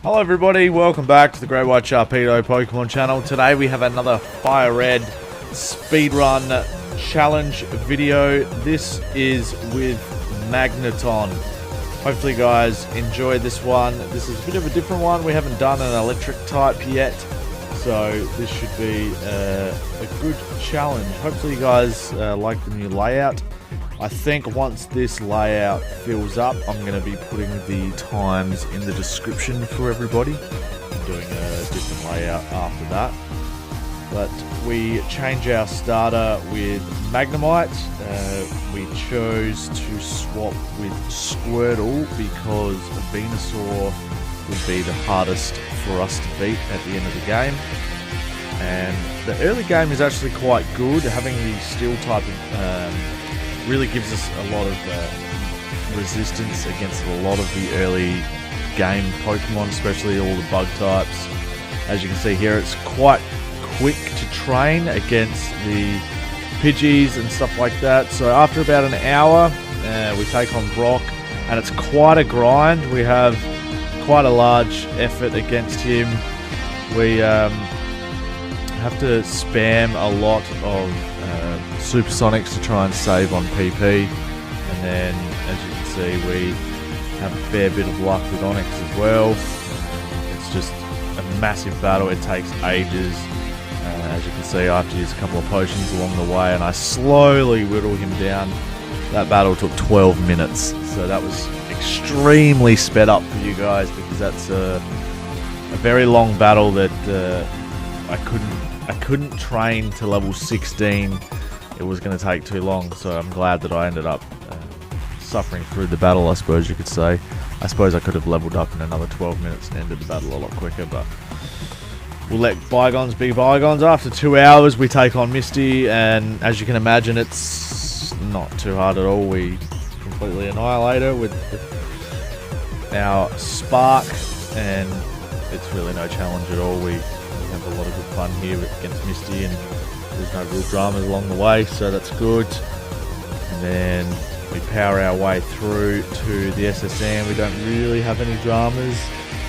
Hello everybody, welcome back to the Great White Sharpedo Pokemon channel. Today we have another Fire Red speedrun challenge video. This is with Magneton. Hopefully guys enjoyed this one. This is a bit of a different one. We haven't done an electric type yet, so this should be a good challenge. Hopefully you guys like the new layout. I think once this layout fills up, I'm going to be putting the times in the description for everybody. I'm doing a different layout after that. But we change our starter with Magnemite. We chose to swap with Squirtle because Venusaur would be the hardest for us to beat at the end of the game. And the early game is actually quite good. Having the steel type really gives us a lot of resistance against a lot of the early game Pokemon, especially all the bug types. As you can see here, it's quite quick to train against the Pidgeys and stuff like that. So after about an hour, we take on Brock, and it's quite a grind. We have quite a large effort against him. We have to spam a lot of Supersonics to try and save on PP, and then as you can see we have a fair bit of luck with Onix as well. It's just a massive battle, it takes ages. As you can see, I have to use a couple of potions along the way and I slowly whittle him down. That battle took 12 minutes, so that was extremely sped up for you guys because that's a very long battle that I couldn't train to level 16. It was going to take too long, so I'm glad that I ended up suffering through the battle, I suppose you could say. I suppose I could have leveled up in another 12 minutes and ended the battle a lot quicker, but we'll let bygones be bygones. After 2 hours, we take on Misty, and as you can imagine, it's not too hard at all. We completely annihilate her with our Spark, and it's really no challenge at all. We have a lot of good fun here against Misty, and there's no real dramas along the way, so that's good. And then we power our way through to the SSN. We don't really have any dramas.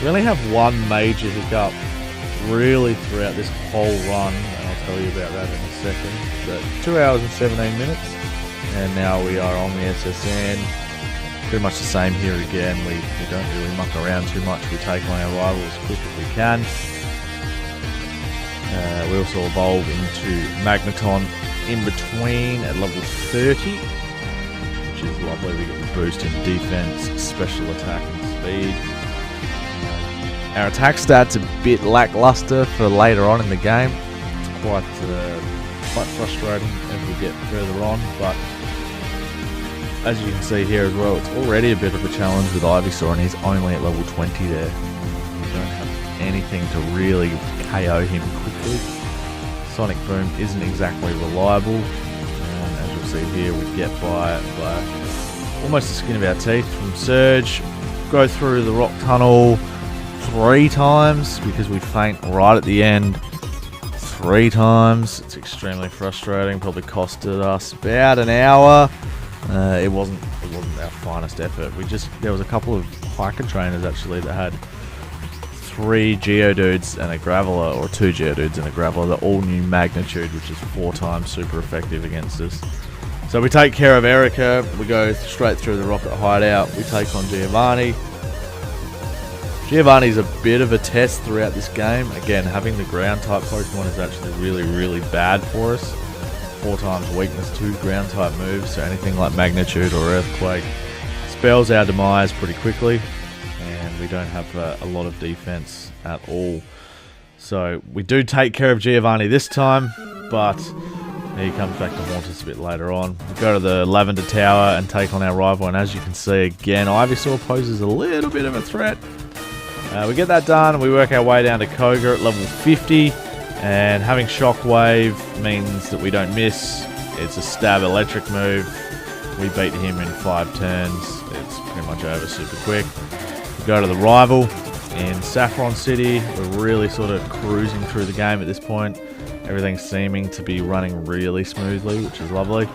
We only have one major hiccup really throughout this whole run, and I'll tell you about that in a second. But 2 hours and 17 minutes, and now we are on the SSN. Pretty much the same here again. We don't really muck around too much. We take on our rival as quick as we can. We also evolve into Magneton in between at level 30, which is lovely. We get the boost in defense, special attack and speed. Our attack stats a bit lackluster for later on in the game. It's quite frustrating as we get further on, but as you can see here as well, it's already a bit of a challenge with Ivysaur, and he's only at level 20 there. We don't have anything to really KO him quickly. Sonic Boom isn't exactly reliable, and as you'll see here, we get by almost the skin of our teeth from Surge. Go through the rock tunnel 3 times because we faint right at the end 3 times. It's extremely frustrating, probably costed us about an hour. It wasn't our finest effort. There was a couple of hiker trainers actually that had 3 Geodudes and a Graveler, or 2 Geodudes and a Graveler. They're all new Magnitude, which is 4 times super effective against us. So we take care of Erica, we go straight through the Rocket Hideout, we take on Giovanni. Giovanni's a bit of a test throughout this game. Again, having the ground type Pokemon is actually really, really bad for us. 4 times weakness to ground type moves, so anything like Magnitude or Earthquake spells our demise pretty quickly, and we don't have a lot of defense at all. So we do take care of Giovanni this time, but he comes back to haunt us a bit later on. We go to the Lavender Tower and take on our rival, and as you can see again, Ivysaur poses a little bit of a threat. We get that done, and we work our way down to Koga at level 50. And having Shockwave means that we don't miss. It's a stab electric move. We beat him in 5 turns. It's pretty much over super quick. We go to the rival in Saffron City. We're really sort of cruising through the game at this point. Everything's seeming to be running really smoothly, which is lovely.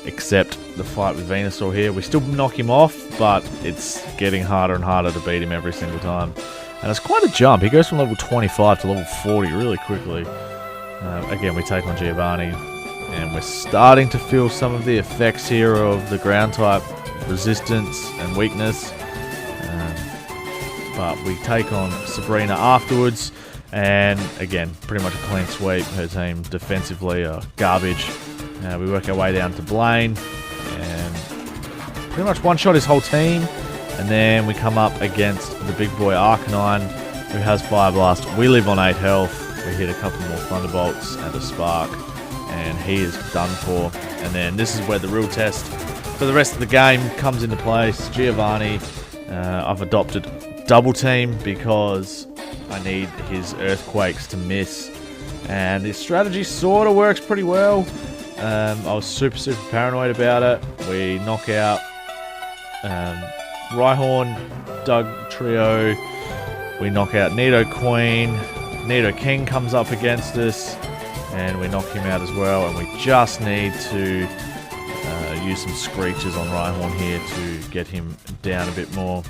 Except the fight with Venusaur here. We still knock him off, but it's getting harder and harder to beat him every single time. And it's quite a jump. He goes from level 25 to level 40 really quickly. Again, we take on Giovanni, and we're starting to feel some of the effects here of the ground type resistance and weakness. But we take on Sabrina afterwards, and again, pretty much a clean sweep. Her team defensively are garbage. We work our way down to Blaine, and pretty much one-shot his whole team. And then we come up against the big boy Arcanine, who has Fire Blast. We live on 8 health. We hit a couple more Thunderbolts and a Spark, and he is done for. And then this is where the real test for the rest of the game comes into place. Giovanni, I've adopted double team because I need his Earthquakes to miss. And his strategy sort of works pretty well. I was super paranoid about it. We knock out Rhyhorn, Doug Trio. We knock out Nidoqueen. Nidoking comes up against us, and we knock him out as well. And we just need to use some Screeches on Rhyhorn here to get him down a bit more.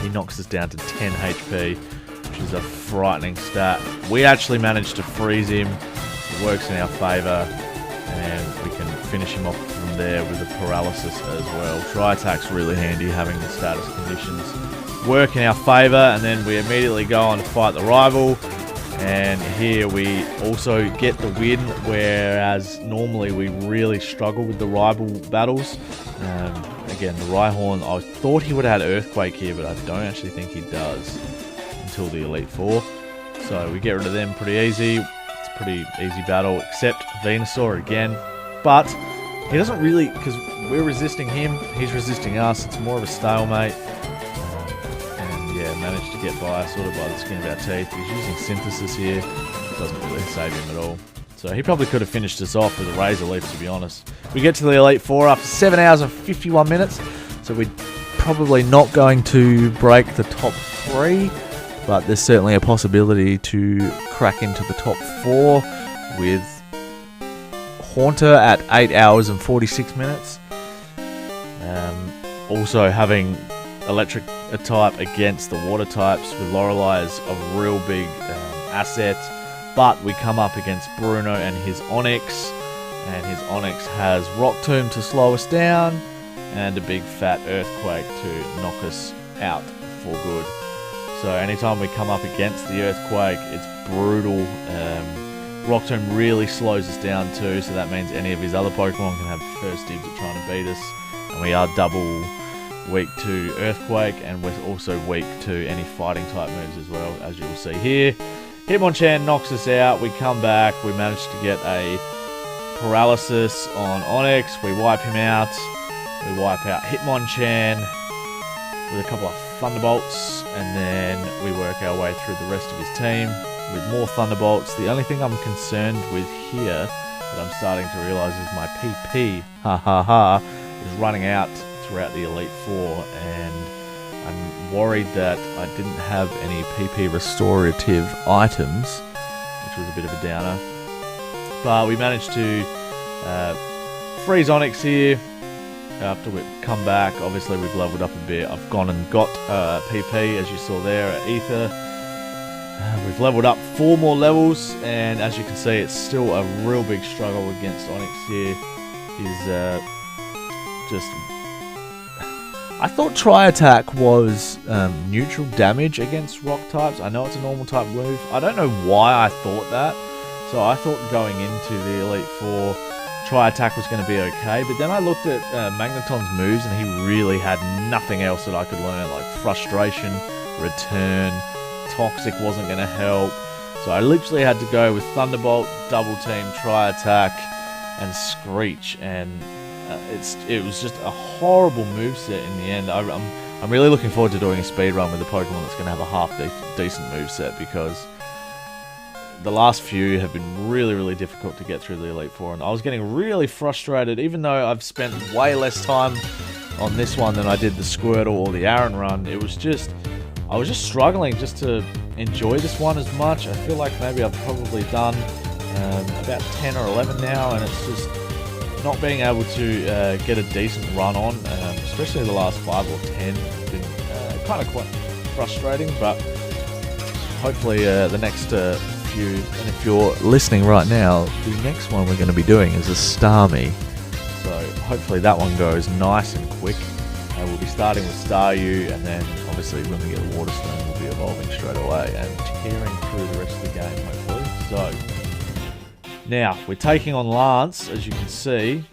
He knocks us down to 10 HP, which is a frightening stat. We actually managed to freeze him. It works in our favour, and we can finish him off from there with a paralysis as well. Tri-Attack's really handy, having the status conditions work in our favour, and then we immediately go on to fight the rival. And here we also get the win, whereas normally we really struggle with the rival battles. Again, the Rhyhorn, I thought he would have had Earthquake here, but I don't actually think he does until the Elite Four. So we get rid of them pretty easy. It's a pretty easy battle, except Venusaur again. But he doesn't really, because we're resisting him, he's resisting us. It's more of a stalemate. Yeah, managed to get by sort of by the skin of our teeth. He's using Synthesis here. Doesn't really save him at all. So he probably could have finished us off with a Razor Leaf, to be honest. We get to the Elite Four after 7 hours and 51 minutes. So we're probably not going to break the top 3. But there's certainly a possibility to crack into the top 4 with Haunter at 8 hours and 46 minutes. Also having electric type against the water types with Lorelei is a real big asset, but we come up against Bruno and his Onix, and his Onix has Rock Tomb to slow us down and a big fat Earthquake to knock us out for good. So anytime we come up against the Earthquake, it's brutal. Rock Tomb really slows us down too, so that means any of his other Pokemon can have first dibs at trying to beat us, and we are double weak to Earthquake, and we're also weak to any fighting type moves as well, as you'll see here. Hitmonchan knocks us out. We come back. We manage to get a paralysis on Onix. We wipe him out. We wipe out Hitmonchan with a couple of Thunderbolts, and then we work our way through the rest of his team with more Thunderbolts. The only thing I'm concerned with here that I'm starting to realize is my PP, is running out throughout the Elite Four, and I'm worried that I didn't have any PP restorative items, which was a bit of a downer. But we managed to freeze Onix here after we come back. Obviously we've leveled up a bit. I've gone and got PP, as you saw there, at Ether. We've leveled up 4 more levels, and as you can see, it's still a real big struggle against Onix here. He's just... I thought Tri-Attack was neutral damage against rock types. I know it's a normal type move. I don't know why I thought that. So I thought going into the Elite Four, Tri-Attack was going to be okay. But then I looked at Magneton's moves, and he really had nothing else that I could learn. Like Frustration, Return, Toxic wasn't going to help. So I literally had to go with Thunderbolt, Double Team, Tri-Attack, and Screech. And it was just a horrible moveset in the end. I'm really looking forward to doing a speedrun with a Pokemon that's going to have a half decent moveset, because the last few have been really difficult to get through the Elite Four, and I was getting really frustrated, even though I've spent way less time on this one than I did the Squirtle or the Aaron run. I was just struggling just to enjoy this one as much. I feel like maybe I've probably done about 10 or 11 now, and it's just not being able to get a decent run on, especially the last 5 or 10, has been kind of quite frustrating, but hopefully the next few, and if you're listening right now, the next one we're going to be doing is a Starmie, so hopefully that one goes nice and quick. We'll be starting with Staryu, and then obviously when we get a Waterstone we'll be evolving straight away and tearing through the rest of the game hopefully. So now we're taking on Lance, as you can see,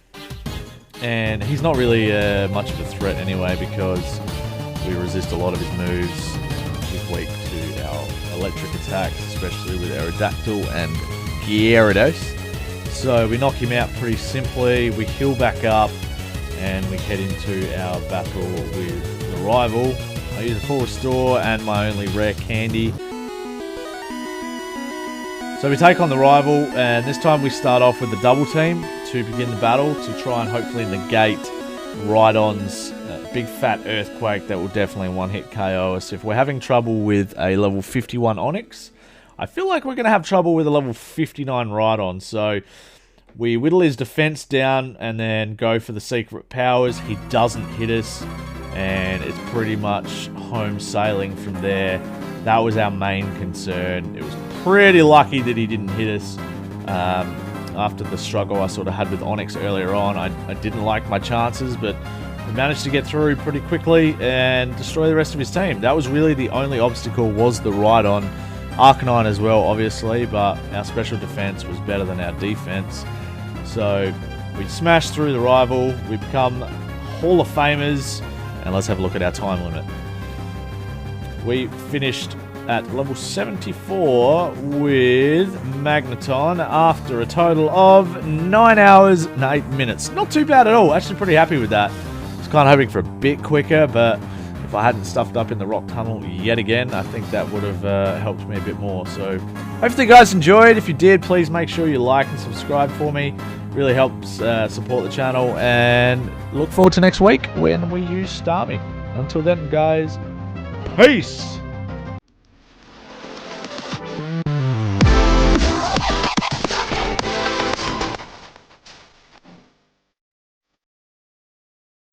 and he's not really much of a threat anyway because we resist a lot of his moves. He's weak to our electric attacks, especially with Aerodactyl and Gyarados. So we knock him out pretty simply, we heal back up, and we head into our battle with the rival. I use a full restore and my only rare candy. So we take on the rival, and this time we start off with the double team to begin the battle to try and hopefully negate Rhydon's big fat earthquake that will definitely one-hit KO us. If we're having trouble with a level 51 Onix, I feel like we're going to have trouble with a level 59 Rhydon. So we whittle his defense down and then go for the secret powers. He doesn't hit us, and it's pretty much home sailing from there. That was our main concern. It was pretty lucky that he didn't hit us. After the struggle I sort of had with Onix earlier on, I didn't like my chances, but we managed to get through pretty quickly and destroy the rest of his team. That was really the only obstacle, was the Rhydon. Arcanine as well, obviously, but our special defense was better than our defense. So we smashed through the rival, we become Hall of Famers, and let's have a look at our time limit. We finished at level 74 with Magneton after a total of 9 hours and 8 minutes. Not too bad at all, actually pretty happy with that. I was kind of hoping for a bit quicker, but if I hadn't stuffed up in the rock tunnel yet again, I think that would have helped me a bit more. So hopefully you guys enjoyed. If you did, please make sure you like and subscribe for me. Really helps support the channel, and look forward to next week when we use Starmie. Until then, guys, peace!